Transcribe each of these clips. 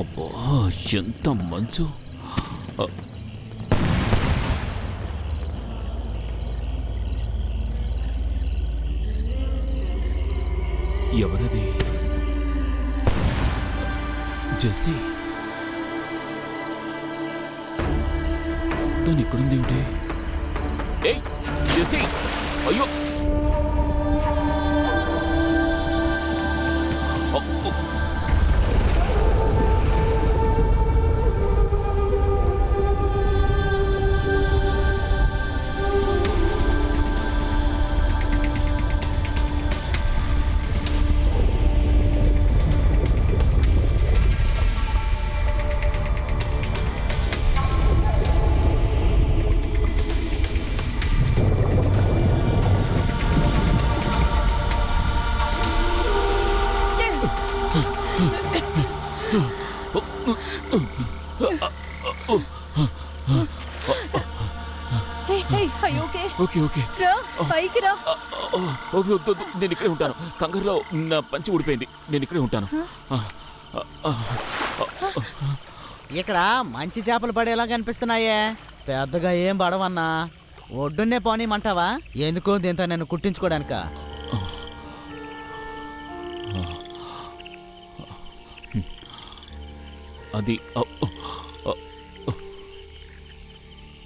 అబ్బా, ఎంత మంచు! ఎవరది? జెస్సీ, తను ఇక్కడుందేమిటి? ఏయ్ జెస్సీ, అయ్యో! ఓకే ఓకే, నేను ఇక్కడే ఉంటాను. కంగారులో నా పంచి ఊడిపోయింది. నేను ఇక్కడే ఉంటాను. ఇక్కడ మంచి చేపలు పడేలా కనిపిస్తున్నాయే. పెద్దగా ఏం పడవన్నా. ఒడ్డున్నే పోనీమంటావా? ఎందుకో దీంతో నేను కుట్టించుకోవడానిక. అది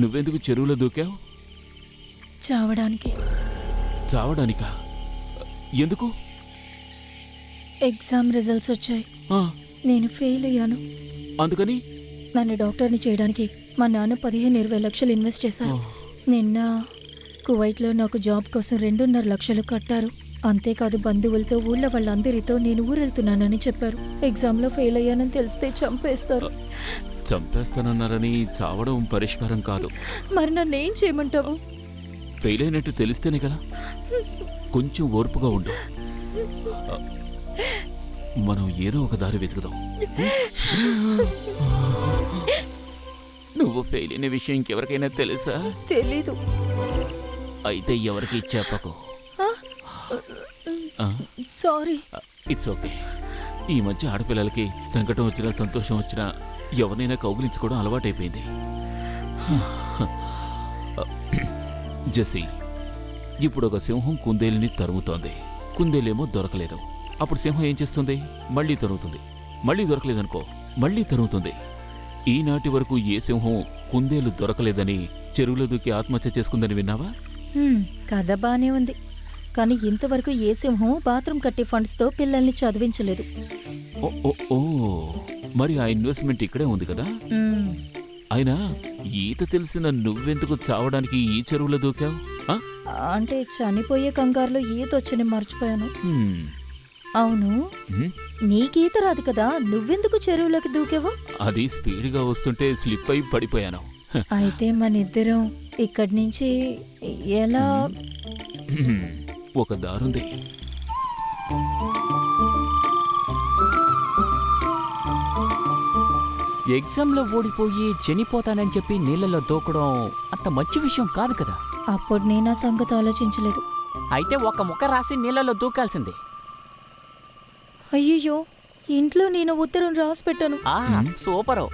నువ్వెందుకు చెరువులో దూకావు? చావడానికా? ఎందుకు? ఎగ్జామ్ రిజల్ట్స్ వచ్చాయి. నేను ఫెయిల్ అయ్యాను. అందుకని నన్ను డాక్టర్ని చేయడానికి మా నాన్న 15-20 లక్షలు ఇన్వెస్ట్ చేశారు. నిన్న కువైట్లో నాకు జాబ్ కోసం 2.5 లక్షలు కట్టారు. అంతేకాదు బంధువులతో ఊళ్ళో వాళ్ళందరితో నేను ఊరెళ్తున్నానని చెప్పారు. ఎగ్జామ్లో ఫెయిల్ అయ్యానని తెలిస్తే చంపేస్తారు. చంపేస్తానన్నారని చావడం పరిష్కారం కాదు. మరి నన్ను ఏం చేయమంటావు? ఫెయిల్ అయినట్టు తెలిస్తేనే కదా. కొంచెం ఓర్పుగా ఉండు. మనం ఏదో ఒక దారి వెతుకుదాం. నువ్వు ఫెయిల్ అయిన విషయం ఇంకెవరికైనా తెలుసా? తెలీదు. అయితే ఎవరికి చెప్పకు. సారీ. It's okay. ఈ మధ్య ఆడపిల్లలకి సంకటం వచ్చినా సంతోషం వచ్చినా ఎవరినైనా కౌగిలించుకోవడం అలవాటైపోయింది. జెస్సీ, ఇప్పుడు ఒక సింహం కుందేలుని తరుముతోంది. కుందేలేమో దొరకలేదు. అప్పుడు సింహం ఏం చేస్తుంది? మళ్ళీ తరుగుతుంది. మళ్ళీ దొరకలేదనుకో, మళ్ళీ తరుగుతుంది. ఈనాటి వరకు ఏ సింహం కుందేలు దొరకలేదని చెరువులో దూకి ఆత్మహత్య చేసుకుందని విన్నావా? కథ బానే ఉంది, కానీ ఇంతవరకు ఏ సింహం బాత్రూమ్ కట్టే ఫండ్స్తో పిల్లల్ని చదివించలేదు. ఓ, మరి ఆ ఇన్వెస్ట్మెంట్ ఇక్కడే ఉంది కదా. అయినా ఈత తెలిసిన నువ్వెందుకు చావడానికి ఈ చెరువులో దూకావు? అంటే చనిపోయే కంగారులో ఈత వచ్చని మర్చిపోయాను. అవును, నీకీత రాదు కదా, నువ్వెందుకు చెరువులోకి దూకావు? అది స్పీడ్గా వస్తుంటే స్లిప్ అయి పడిపోయాను. అయితే మనిద్దరం ఇక్కడి నుంచి ఎలా? ఒక దారుంది. ఎగ్జామ్లో ఓడిపోయి చనిపోతానని చెప్పి నీళ్ళలో దూకడం అంత మంచి విషయం కాదు కదా. అప్పుడు నేను ఆ సంగతి ఆలోచించలేదు. అయితే ఒక ముక్క రాసి నీళ్ళలో దూకాల్సిందే. అయ్యయ్యో, ఇంట్లో నేను ఉత్తరం రాసి పెట్టాను. సూపరు.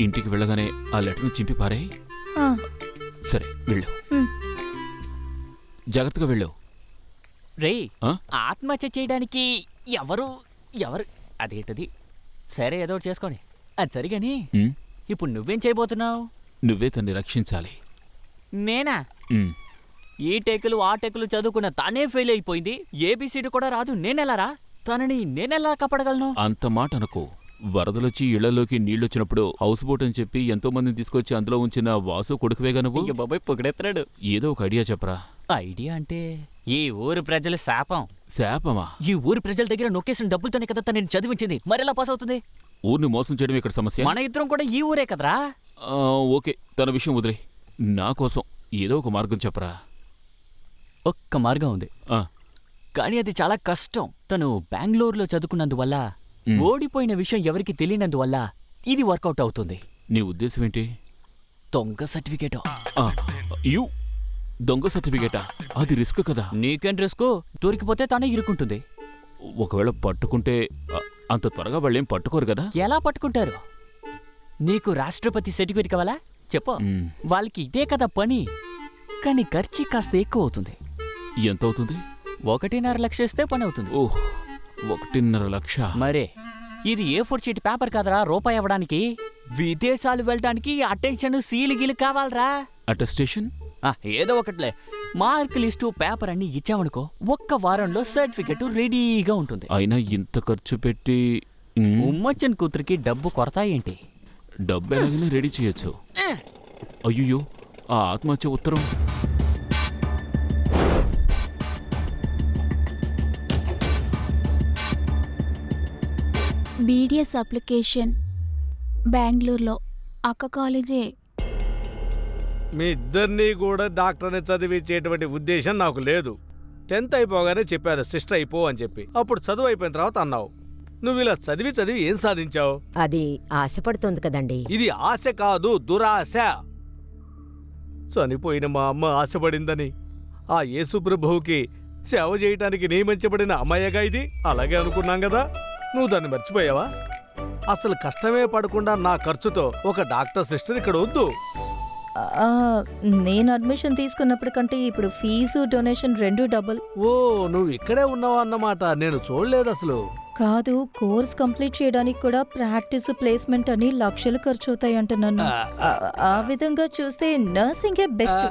ఇంటికి వెళ్ళగానే ఆ లెటర్ను చింపి పారాయి. సరే వెళ్ళు, జాగ్రత్తగా వెళ్ళు. రే, ఆత్మహత్య చేయడానికి ఎవరు అదేంటది? సరే, ఏదో చేసుకోండి. అది సరిగాని ఇప్పుడు నువ్వేం చేయబోతున్నావు? నువ్వే తన్ని రక్షించాలి. నేనా? ఈ టెక్కులు ఆ టెక్కులు చదువుకున్న తానే ఫెయిల్ అయిపోయింది. ఏబిసిడి కూడా రాదు. నేనెలారా? తనని నేనెలా కాపాడగలను? అంత మాట అనుకో. వరదలొచ్చి ఇళ్లలోకి నీళ్లొచ్చినప్పుడు హౌస్ బోట్ అని చెప్పి ఎంతో మందిని తీసుకొచ్చి అందులో ఉంచిన వాసు కొడుకువేగా నువ్వు. బాబాయ్ పొగిడెత్తాడు. ఏదో ఒక ఐడియా చెప్పరా. ఐడియా అంటే ఈ ఊరు ప్రజల శాపం. శాపమా? ఈ ఊరు ప్రజల దగ్గర నొక్కేసిన డబ్బులతోనే కదా తనని చదివించింది. మరెలా పాస్ అవుతుంది? ఊరిని మోసం చేయడం ఇక్కడ సమస్య. మన ఇద్దరం కూడా ఈ ఊరే కదరా. ఓకే, తన విషయం వదిలే. నా కోసం ఏదో ఒక మార్గం చెప్పరా. ఒక్క మార్గం ఉంది, కానీ అది చాలా కష్టం. తను బెంగళూరులో చదువుకున్నందువల్ల, ఓడిపోయిన విషయం ఎవరికి తెలియనందువల్ల ఇది వర్కౌట్ అవుతుంది. నీ ఉద్దేశం ఏంటి? దొంగ సర్టిఫికేట్. దొంగ సర్టిఫికేటా? అది రిస్క్ కదా. నీకేం రిస్క్? దొరికిపోతే తానే ఇరుక్కుంటుంది. ఒకవేళ పట్టుకుంటే అంత త్వరగా వాళ్ళేం పట్టుకోరు కదా. ఎలా పట్టుకుంటారు? నీకు రాష్ట్రపతి సర్టిఫికేట్ కావాలా? చెప్పు. వాళ్ళకి ఇదే కదా పని. కానీ ఖర్చు కాస్త ఎక్కువ అవుతుంది. ఎంత అవుతుంది? 1.5 లక్ష ఇస్తే పని అవుతుంది. ఓహ్, 1.5 లక్ష. మరే ఇది A4 షీట్ పేపర్ కాదరా రూపాయి అవ్వడానికి. విదేశాలు వెళ్ళడానికి అటెన్షన్ సీలు గీలు కావాలరా. అటెస్టేషన్? ఏదో ఒకట్లే. మార్క్ లిస్టు పేపర్ అన్ని ఇచ్చామనుకో, ఒక్క వారంలో సర్టిఫికెట్ రెడీగా ఉంటుంది. అయినా ఇంత ఖర్చు పెట్టి ఉమ్మచ్చన్ కూతురికి డబ్బు కొరత ఏంటి? డబ్బు ఎలాగైనా రెడీ చేయొచ్చు. అయ్యో, ఆ ఆత్మహత్య ఉత్తరం. బీడిఎస్ అప్లికేషన్ బెంగళూరులో అక్క కాలేజే. మీ ఇద్దరినీ కూడా డాక్టర్ని చదివించేటువంటి ఉద్దేశం నాకు లేదు. 10th అయిపోగానే చెప్పాను సిస్టర్ అయిపో అని చెప్పి. అప్పుడు చదువు అయిపోయిన తర్వాత అన్నావు. నువ్వు ఇలా చదివి చదివి ఏం సాధించావు? అది ఆశపడుతోంది కదండి. ఇది ఆశ కాదు, దురాశ. చనిపోయిన మా అమ్మ ఆశపడిందని ఆ యేసుప్రభువుకి సేవ చేయటానికి నియమించబడిన అమ్మాయిగా ఇది. అలాగే అనుకున్నాం కదా. నువ్వు దాన్ని మర్చిపోయావా? అసలు కష్టమే పడకుండా నా ఖర్చుతో ఒక డాక్టర్ సిస్టర్ ఇక్కడ వద్దు. నేను అడ్మిషన్ తీసుకున్నప్పటికంటే ఇప్పుడు ఫీజు డొనేషన్ 2 డబుల్. ఓ, నువ్వు ఇక్కడే ఉన్నావా అన్నమాట. నేను చూడలేదు అసలు. కాదు, కోర్స్ కంప్లీట్ చేయడానికి కూడా ప్రాక్టీస్ ప్లేస్మెంట్ అని లక్షలు ఖర్చు అవుతాయి అంటున్నాను. ఆ విధంగా చూస్తే నర్సింగే బెస్ట్.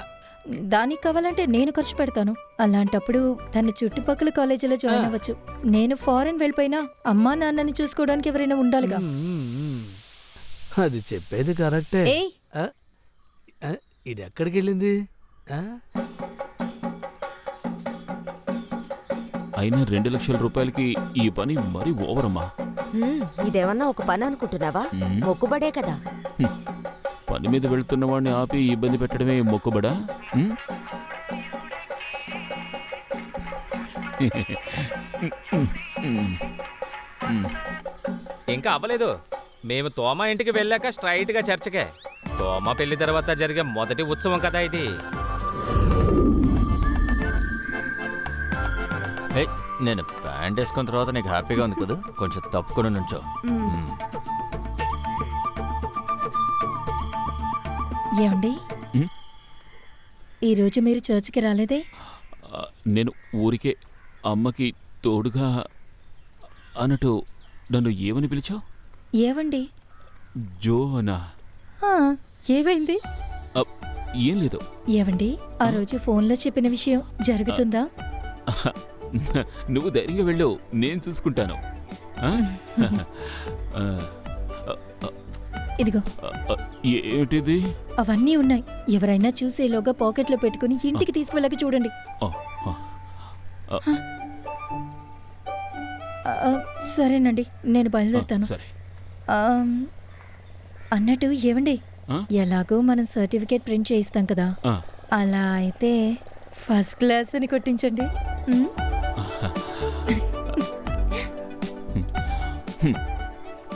దానికి కావాలంటే నేను ఖర్చు పెడతాను. అలాంటప్పుడు తన చుట్టుపక్కల కాలేజీలో జాయిన్ అవ్వచ్చు. నేను ఫారెన్ వెళ్ళిపోయినా అమ్మా నాన్నని చూసుకోవడానికి ఎవరైనా ఉండాలిగా. అది చెప్పేది కరెక్టే. ఏయ్, ఇది ఎక్కడికి వెళ్ళింది? అయినా 2 లక్షల రూపాయలకి ఈ పని మరీ ఓవరమ్మా. ఇదేమన్నా ఒక పని అనుకుంటున్నావా? మొక్కుబడే కదా. పని మీద వెళ్తున్న వాడిని ఆపి ఇబ్బంది పెట్టడమే మొక్కుబడా? ఇంకా అవ్వలేదు. మేము తోమ ఇంటికి వెళ్ళాక స్ట్రైట్గా చర్చకే. తోమ పెళ్లి తర్వాత జరిగే మొదటి ఉత్సవం కదా ఇది. నేను ప్యాంట్ వేసుకున్న తర్వాత నీకు హ్యాపీగా ఉంది కదా, కొంచెం తప్పుకొని నుంచో. ఏమండి, ఈరోజు మీరు చర్చికి రాలేదే? నేను ఊరికే అమ్మకి తోడుగా అన్నట్టు నన్ను ఏమని పిలిచావు? ఏవండి? జోనా. ఏమైంది? ఏం లేదు. ఏవండి, ఆ రోజు ఫోన్లో చెప్పిన విషయం జరుగుతుందా? నువ్వు ధైర్యంగా వెళ్ళు, నేను చూసుకుంటాను. ఇదిగో. ఏమిటిది? అవన్నీ ఉన్నాయి. ఎవరైనా చూసేలోగా పాకెట్లో పెట్టుకుని ఇంటికి తీసుకువెళ్ళక చూడండి. సరేనండి, నేను బయలుదేరుతాను. సరే. అన్నట్టు ఏవండి, ఎలాగో మనం సర్టిఫికేట్ ప్రింట్ చేయిస్తాం కదా, అలా అయితే ఫస్ట్ క్లాస్ అని కొట్టించండి.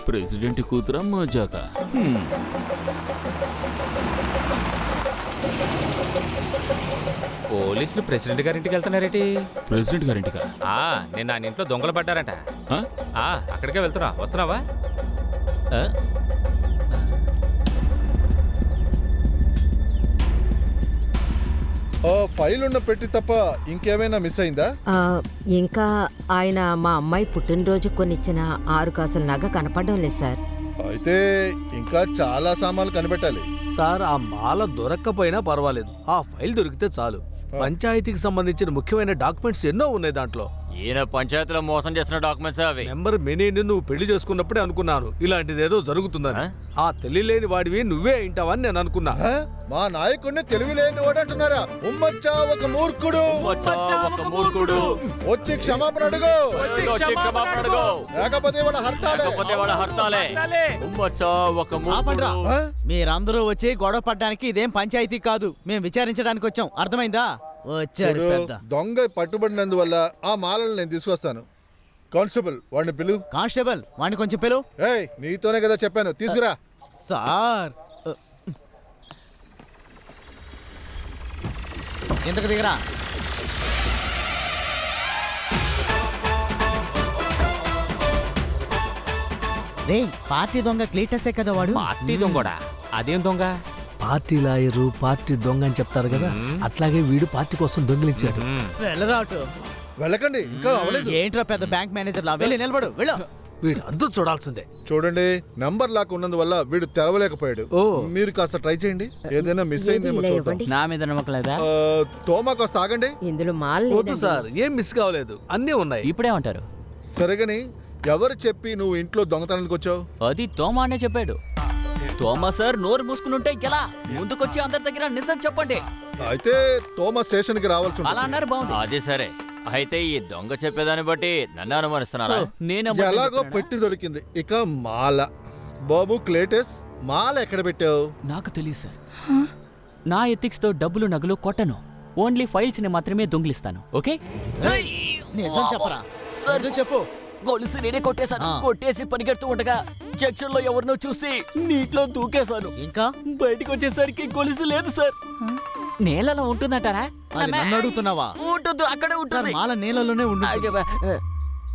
ప్రెసిడెంట్ కూతురా మజాక. పోలీసులు ప్రెసిడెంట్ గారింటికి వెళ్తున్నారేటి? ప్రెసిడెంట్ గారింటికా? నేను నా ఇంట్లో దొంగలు పడ్డారంట. అక్కడికే వెళ్తున్నా. వస్తున్నావా? ఫైల్ ఉన్న పెట్టి తప్ప ఇంకేమైనా మిస్ అయిందా? ఇంకా ఆయన మా అమ్మాయి పుట్టినరోజు కొనిచ్చిన 6 కాసుల నగ కనపడడం లేదు సార్. అయితే ఇంకా చాలా సామాన్లు కనిపెట్టాలి సార్. ఆ మాల దొరక్కపోయినా పర్వాలేదు, ఆ ఫైల్ దొరికితే చాలు. పంచాయతీకి సంబంధించిన ముఖ్యమైన డాక్యుమెంట్స్ ఎన్నో ఉన్నాయి దాంట్లో. ఈయన పంచాయతీలో మోసం చేసిన డాక్యుమెంట్స్ అవి. మెంబర్ మినీని నువ్వు పెళ్లి చేసుకున్నప్పుడే అనుకున్నాను ఇలాంటిదేదో జరుగుతుందని. ఆ తెలియలేని వాడివి నువ్వే అయింటావని నేను అనుకున్నా. మా నాయకుడిని తెలివిలేని వాడంటున్నారా? ఉమ్మచ్చా ఒక మూర్ఖుడు, వచ్చి క్షమాపణ అడుగు, లేకపోతే వాళ్ళ హర్తాలే. మీరందరూ వచ్చి గొడవ పడ్డానికి ఇదేం పంచాయతీ కాదు, మేము విచారించడానికి వచ్చాం. అర్థమైందా? వచ్చారు పెద్ద దొంగ పట్టుబడినందువల్ల ఆ మాలను నేను తీసుకొస్తాను. కానిస్టేబుల్, వాడిని పిలు. కానిస్టేబుల్, వాడిని కొంచెం పిలు. ఏయ్, నీతోనే కదా చెప్పాను, తీసుకురా. సార్, ఇంతకు దిగరా. రే పార్టీ దొంగ క్లీటసే కదా వాడు. పార్టీ దొంగడా? అదేం దొంగ? పార్టీ లాయరు పార్టీ దొంగ అని చెప్తారు కదా, అట్లాగే వీడు పార్టీ కోసం దొంగిలించాడు. వెళ్ళరా అటు. వెళ్ళకండి, ఇంకా అవలేదు. ఏంట్రా పెద్ద బ్యాంక్ మేనేజర్ లా, వెళ్ళి నిలబడు, వెళ్ళు. వీడు అందరూ చూడాల్సిందే. చూడండి, నంబర్ లాక్ ఉన్నందువల్ల వీడు తెరవలేకపోయాడు. ఓ. మీరు కాస్త ట్రై చేయండి, ఏదైనా మిస్ అయిందేమో ఇలా చూద్దాం. ఇవ్వండి. నా మీద నమ్మకం లేదా? తోమా కాస్త ఆగండి. ఇందులో మాల వద్దు లేదండి. సార్, ఏం మిస్ కావలేదు, అన్నీ ఉన్నాయి. ఇప్పుడేమంటారు? సరేగాని ఎవరు చెప్పి నువ్వు ఇంట్లో దొంగతనానికి వచ్చావు? అది తోమా అనే చెప్పాడు. తోమా సార్ నోరు మూసుకునుంటే ఎలా? ముందుకొచ్చి అందరి దగ్గర నిజం చెప్పండి. అయితే తోమా స్టేషన్కి రావాల్సి అలా ఉంటుంది. అన్నారు, బాగుంది. అదే సరే. అయితే ఈ దొంగ చెప్పేదాన్ని బట్టి నన్ను అనుమానిస్తున్నారా? నేను ఎలాగో పెట్టి దొరికింది. ఇక మాల. బాబు క్లేటస్, మాల ఎక్కడ పెట్టావు? నాకు తెలియదు సార్. నా ఎథిక్స్ తో డబ్బులు నగలు కొట్టను. ఓన్లీ ఫైల్స్ ని మాత్రమే దొంగిలిస్తాను. ఓకే? నిజం చెప్పరా, నిజం చెప్పు. గొలుసు నేనే కొట్టేశాను. ఆ. కొట్టేసి పరిగెడుతూ ఉండగా జంక్షన్ లో ఎవరినో చూసి నీటిలో దూకేశాను. ఇంకా బయటకు వచ్చేసరికి గొలుసు లేదు సార్. నేలలో ఉంటుందంటారా? అది నన్ను అడుగుతున్నావా? ఉంటుంది, అక్కడే సార్ ఉంటుంది. మాల నీళ్ళలోనే ఉండు. ఆగే బా.